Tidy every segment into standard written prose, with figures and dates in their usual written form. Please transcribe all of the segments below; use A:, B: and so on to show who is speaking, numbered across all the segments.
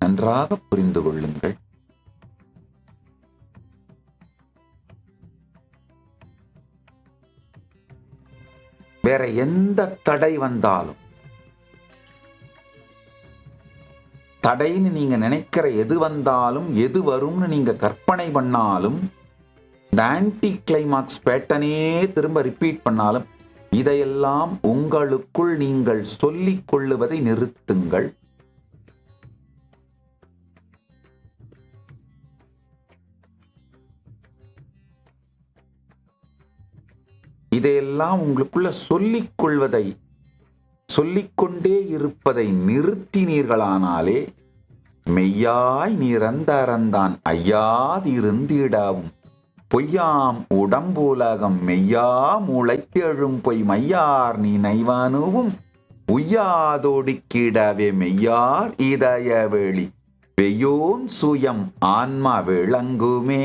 A: நன்றாக புரிந்து கொள்ளுங்கள். வேற எந்த தடை வந்தாலும், தடைன்னு நீங்க நினைக்கிற எது வந்தாலும், எது வரும்னு நீங்க கற்பனை பண்ணாலும், இந்த ஆன்டி கிளைமாக்ஸ் பேட்டனே திரும்ப ரிப்பீட் பண்ணாலும், இதையெல்லாம் உங்களுக்குள் நீங்கள் சொல்லிக் கொள்ளுவதை நிறுத்துங்கள். இதையெல்லாம் உங்களுக்குள்ள சொல்லிக் கொள்வதை, சொல்லிக்கொண்டே இருப்பதை நிறுத்தினீர்களானாலே மெய்யாய் நிரந்தரந்தான் ஐயாதிருந்திடாவும் பொய்யாம் உடம்புலகம் மெய்யா முளைத்தெழும் பொய் மையார் நினைவனுவும் உய்யாதொடுக்கிடவே மெய்யார் இதயவெளி வெயோன் சுயம் ஆன்மா விளங்குமே,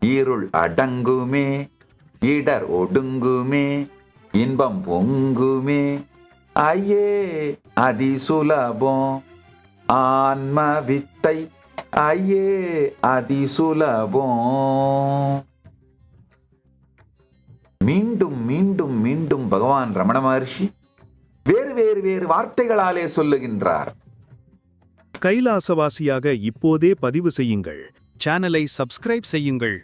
A: இருள் அடங்குமே, இடர் ஒடுங்குமே, இன்பம் பொங்குமே. ஐயே அதிசுலபம் ஆன்ம வித்தை, ஐயே அதிசுலபம். மீண்டும் மீண்டும் மீண்டும் பகவான் ரமண மகர்ஷி வேறு வேறு வேறு வார்த்தைகளாலே சொல்லுகின்றார்.
B: கைலாசவாசியாக இப்போதே பதிவு செய்யுங்கள். சேனலை சப்ஸ்கிரைப் செய்யுங்கள்.